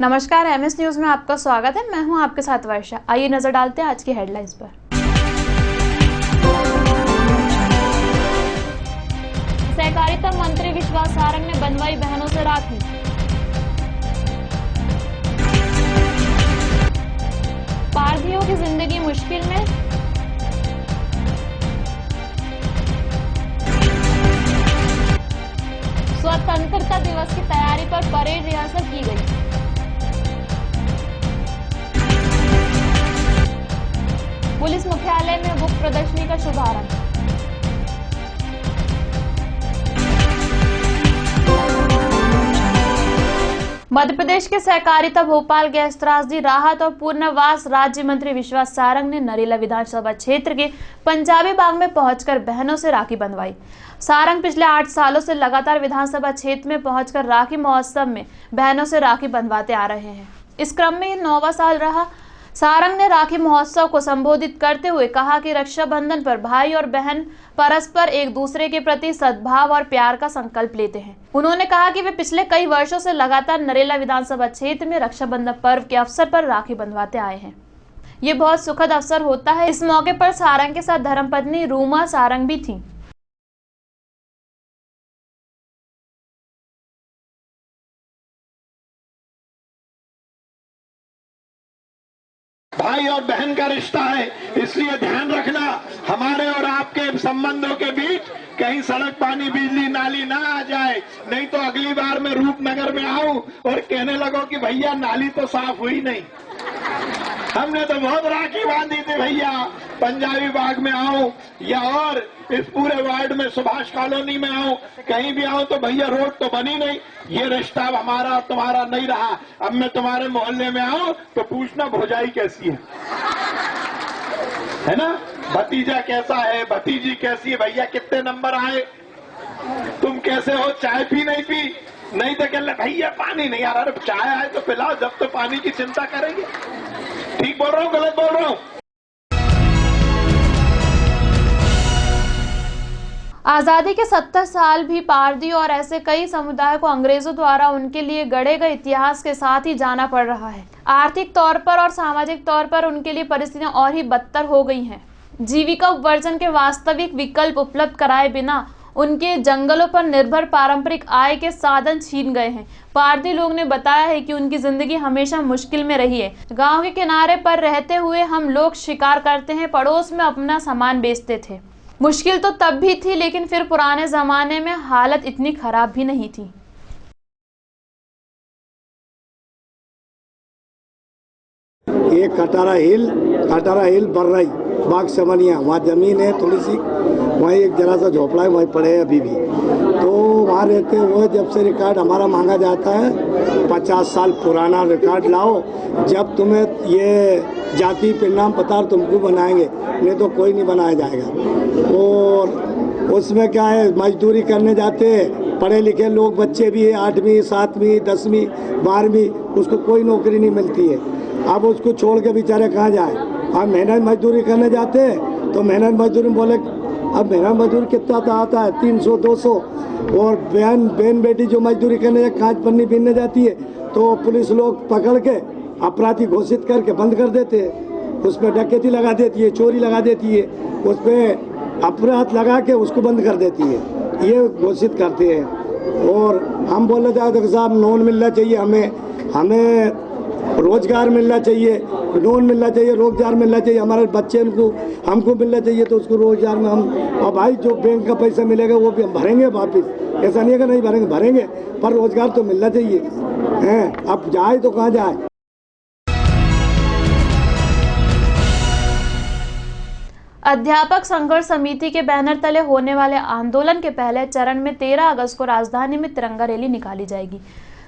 नमस्कार, MS news में आपका स्वागत है। मैं हूं आपके साथ वर्षा। आइए नजर डालते हैं आज की हेडलाइंस पर। सहकारिता मंत्री विश्वास सारंग ने बंधवाई बहनों से राखी। पारधियों की जिंदगी मुश्किल में, स्वतंत्रता दिवस की तैयारी पर परेड रिहर्सल की गई। पुलिस मुख्यालय में बुक प्रदर्शनी का शुभारंभ। मध्य प्रदेश के सहकारिता, भोपाल गैस त्रासदी राहत और पुनर्वास राज्य मंत्री विश्वास सारंग ने नरेला विधानसभा क्षेत्र के पंजाबी बाग में पहुंचकर बहनों से राखी बंधवाई। सारंग पिछले 8 सालों से लगातार विधानसभा क्षेत्र में पहुंचकर राखी महोत्सव में बहनों से राखी बंधवाते आ रहे हैं। इस क्रम में ये 9वां साल रहा। सारंग ने राखी महोत्सव को संबोधित करते हुए कहा कि रक्षाबंधन पर भाई और बहन परस्पर एक दूसरे के प्रति सद्भाव और प्यार का संकल्प लेते हैं। उन्होंने कहा कि वे पिछले कई वर्षों से लगातार नरेला विधानसभा क्षेत्र में रक्षाबंधन पर्व के अवसर पर राखी बंधवाते आए हैं। ये बहुत सुखद अवसर होता है। इस मौके पर सारंग के साथ धर्मपत्नी रूमा सारंग भी थी। भाई और बहन का रिश्ता है, इसलिए ध्यान रखना हमारे और आपके संबंधों के बीच कहीं सड़क, पानी, बिजली, नाली ना आ जाए। नहीं तो अगली बार मैं रूपनगर में आऊं और कहने लगो कि भैया नाली तो साफ हुई नहीं। हमने तो बहुत राखी बांधी थी भैया। पंजाबी बाग में आऊं या और इस पूरे वार्ड में सुभाष कॉलोनी में आऊं, कहीं भी आऊं तो भैया रोड तो बनी नहीं। ये रिश्ता अब हमारा और तुम्हारा नहीं रहा। अब मैं तुम्हारे मोहल्ले में आऊं तो पूछना भौजाई कैसी है ना, भतीजा कैसा है, भतीजी कैसी है, भैया कितने नंबर आए, तुम कैसे हो, चाय पी नहीं पी। नहीं तो कह ले भैया पानी नहीं आ रहा, अरे चाय आए तो पिलाओ, जब तो पानी की चिंता करेंगे। ठीक बोल रहा हूँ, गलत बोल रहा हूँ? आजादी के 70 साल भी पार दी और ऐसे कई समुदाय को अंग्रेजों द्वारा उनके लिए गढ़े गए इतिहास के साथ ही जाना पड़ रहा है। आर्थिक तौर पर और सामाजिक तौर पर उनके लिए परिस्थितियां और ही बदतर हो गई हैं। जीविका उपार्जन के वास्तविक विकल्प उपलब्ध कराए बिना उनके जंगलों पर निर्भर पारंपरिक आय के साधन छीन गए हैं। पारधी लोग ने बताया है कि उनकी जिंदगी हमेशा मुश्किल में रही है। गांव के किनारे पर रहते हुए हम लोग शिकार करते हैं, पड़ोस में अपना सामान बेचते थे। मुश्किल तो तब भी थी, लेकिन फिर पुराने जमाने में हालत इतनी खराब भी नहीं थी। ये कटारा हिल बर्रई बाग समनिया, वहाँ जमीन है थोड़ी सी, वहीं एक जरा सा झोपड़ा है, वहीं पड़े है अभी भी। तो वहाँ रहते हुए जब से रिकॉर्ड हमारा मांगा जाता है, 50 साल पुराना रिकॉर्ड लाओ, जब तुम्हें ये जाति परिणाम पता तुमको बनाएंगे, नहीं तो कोई नहीं बनाया जाएगा। और उसमें क्या है, मजदूरी करने जाते हैं पढ़े लिखे लोग, बच्चे भी है 8वीं 7वीं 10वीं 12वीं, उसको कोई नौकरी नहीं मिलती है। अब उसको छोड़ के बेचारे कहाँ जाए। अब मेहनत मजदूरी करने जाते हैं तो मेहनत मजदूरी बोले, अब मेहनत मजदूरी कितना तो आता है 300 200। और बहन बेटी जो मजदूरी करने कांच पन्नी बीनने जाती है तो पुलिस लोग पकड़ के अपराधी घोषित करके बंद कर देते हैं। उस पर डकैती लगा देती है, चोरी लगा देती है, उस पर अपराध लगा के उसको बंद कर देती है, ये घोषित करते हैं। और हम बोलना चाहते हैं साहब लोन मिलना चाहिए, हमें रोजगार मिलना चाहिए, लोन मिलना चाहिए, रोजगार मिलना चाहिए, हमारे बच्चे को हमको मिलना चाहिए। तो उसको रोजगार में हम, और भाई जो बैंक का पैसा मिलेगा वो भी हम भरेंगे वापिस, ऐसा नहीं है कि नहीं भरेंगे, पर रोजगार तो मिलना चाहिए हैं। अब जाए तो कहाँ जाए। अध्यापक संघर्ष समिति के बैनर तले होने वाले आंदोलन के पहले चरण में 13 अगस्त को राजधानी में तिरंगा रैली निकाली जाएगी,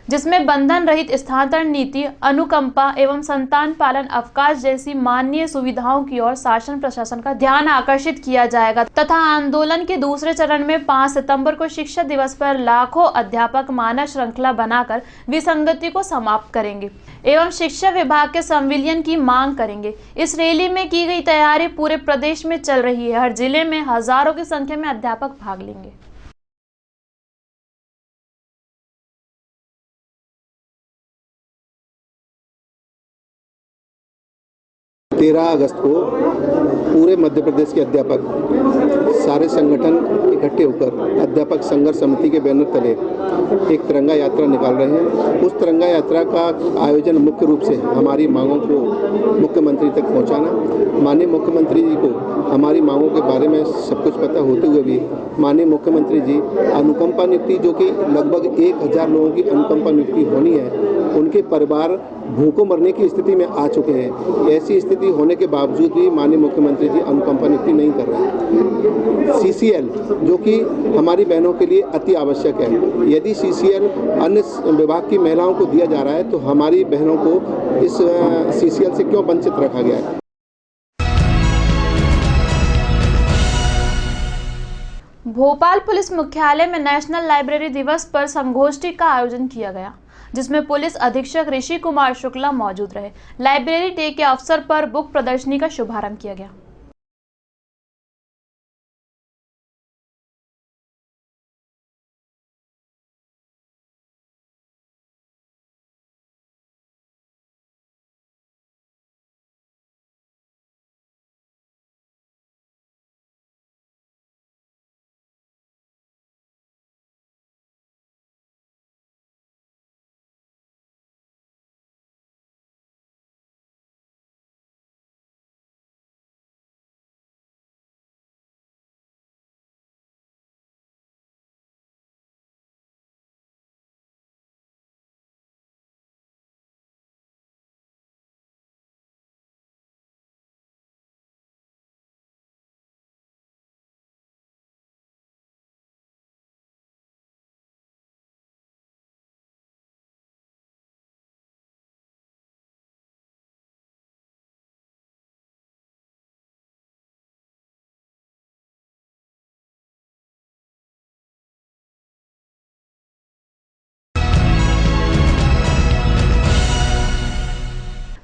जिसमें बंधन रहित स्थानांतरण नीति, अनुकंपा एवं संतान पालन अवकाश जैसी माननीय सुविधाओं की ओर शासन प्रशासन का ध्यान आकर्षित किया जाएगा। तथा आंदोलन के दूसरे चरण में 5 सितंबर को शिक्षक दिवस पर लाखों अध्यापक मानव श्रृंखला बनाकर विसंगति को समाप्त करेंगे एवं शिक्षा विभाग के संविलियन की मांग करेंगे। इस रैली में की गई तैयारी पूरे प्रदेश में चल रही है। हर जिले में हजारों की संख्या में अध्यापक भाग लेंगे। 13 अगस्त को पूरे मध्य प्रदेश के अध्यापक सारे संगठन इकट्ठे होकर अध्यापक संघर्ष समिति के बैनर तले एक तिरंगा यात्रा निकाल रहे हैं। उस तिरंगा यात्रा का आयोजन मुख्य रूप से हमारी मांगों को मुख्यमंत्री तक पहुंचाना। माननीय मुख्यमंत्री जी को हमारी मांगों के बारे में सब कुछ पता होते हुए भी माननीय मुख्यमंत्री जी अनुकंपा नियुक्ति, जो कि लगभग 1000 लोगों की अनुकंपा नियुक्ति होनी है, उनके परिवार भूखों मरने की स्थिति में आ चुके हैं। ऐसी स्थिति होने के बावजूद भी माननीय मुख्यमंत्री जी अनुकंपा नियुक्ति नहीं कर रहे हैं। CCL जो कि हमारी बहनों के लिए अति आवश्यक है, यदि CCL अन्य विभाग की महिलाओं को दिया जा रहा है तो हमारी बहनों को इस CCL से क्यों वंचित रखा गया है। भोपाल पुलिस मुख्यालय में नेशनल लाइब्रेरी दिवस पर संगोष्ठी का आयोजन किया गया, जिसमें पुलिस अधीक्षक ऋषि कुमार शुक्ला मौजूद रहे। लाइब्रेरी डे के अवसर पर बुक प्रदर्शनी का शुभारंभ किया गया।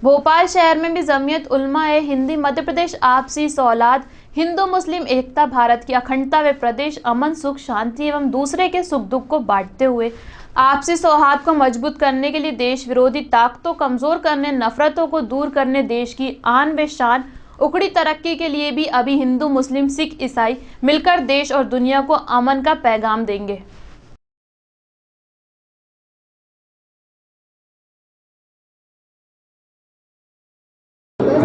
भोपाल शहर में भी जमीयत उलमा ए हिंदी मध्य प्रदेश आपसी सौलाद हिंदू मुस्लिम एकता भारत की अखंडता व प्रदेश अमन सुख शांति एवं दूसरे के सुख दुख को बांटते हुए आपसी सौहार्द को मजबूत करने के लिए देश विरोधी ताकतों कमजोर करने, नफरतों को दूर करने, देश की आन व शान उखड़ी तरक्की के लिए भी अभी हिंदू मुस्लिम सिख ईसाई मिलकर देश और दुनिया को अमन का पैगाम देंगे।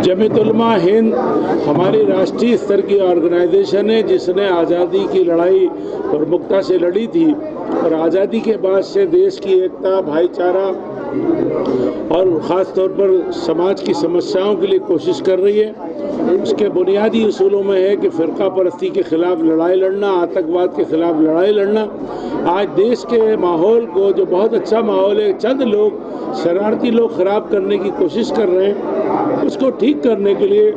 जमीयत उलमा हिंद हमारी राष्ट्रीय स्तर की ऑर्गेनाइजेशन है, जिसने आज़ादी की लड़ाई प्रमुखता से लड़ी थी और आज़ादी के बाद से देश की एकता, भाईचारा और ख़ास तौर पर समाज की समस्याओं के लिए कोशिश कर रही है। उसके बुनियादी उसूलों में है कि फ़िरका परस्ती के खिलाफ लड़ाई लड़ना, आतंकवाद के खिलाफ लड़ाई लड़ना। आज देश के माहौल को, जो बहुत अच्छा माहौल है, चंद लोग शरारती लोग ख़राब करने की कोशिश कर रहे हैं, उसको ठीक करने के लिए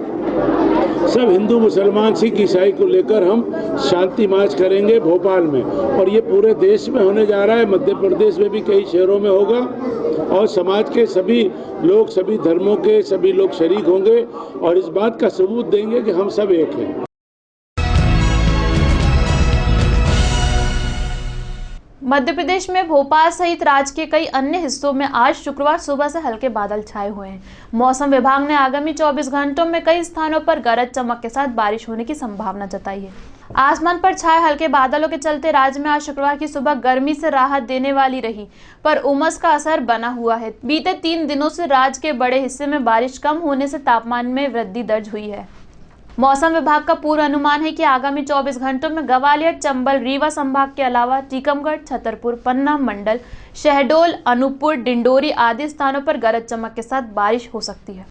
सब हिंदू मुसलमान सिख ईसाई को लेकर हम शांति मार्च करेंगे भोपाल में, और ये पूरे देश में होने जा रहा है। मध्य प्रदेश में भी कई शहरों में होगा और समाज के सभी लोग, सभी धर्मों के सभी लोग शरीक होंगे और इस बात का सबूत देंगे कि हम सब एक हैं। मध्य प्रदेश में भोपाल सहित राज्य के कई अन्य हिस्सों में आज शुक्रवार सुबह से हल्के बादल छाए हुए हैं। मौसम विभाग ने आगामी 24 घंटों में कई स्थानों पर गरज चमक के साथ बारिश होने की संभावना जताई है। आसमान पर छाए हल्के बादलों के चलते राज्य में आज शुक्रवार की सुबह गर्मी से राहत देने वाली रही, पर उमस का असर बना हुआ है। बीते 3 दिनों से राज्य के बड़े हिस्से में बारिश कम होने से तापमान में वृद्धि दर्ज हुई है। मौसम विभाग का पूर्व अनुमान है कि आगामी 24 घंटों में ग्वालियर, चंबल, रीवा संभाग के अलावा टीकमगढ़, छतरपुर, पन्ना मंडल, शहडोल, अनूपपुर, डिंडोरी आदि स्थानों पर गरज चमक के साथ बारिश हो सकती है।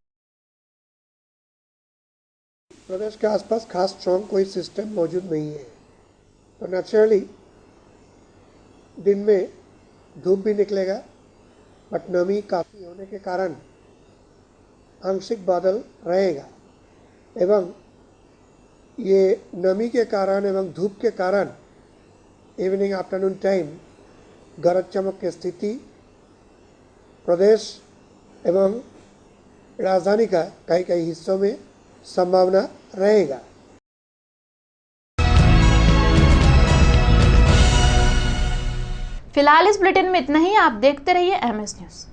प्रदेश के आसपास खास स्ट्रॉन्ग कोई सिस्टम मौजूद नहीं है, तो नेचुरली दिन में धूप भी निकलेगा, बट नमी काफ़ी होने के कारण आंशिक बादल रहेगा एवं ये नमी के कारण एवं धूप के कारण इवनिंग आफ्टरनून टाइम गरज चमक की स्थिति प्रदेश एवं राजधानी का कई हिस्सों में संभावना रहेगा। फिलहाल इस बुलेटिन में इतना ही। आप देखते रहिए MS न्यूज़।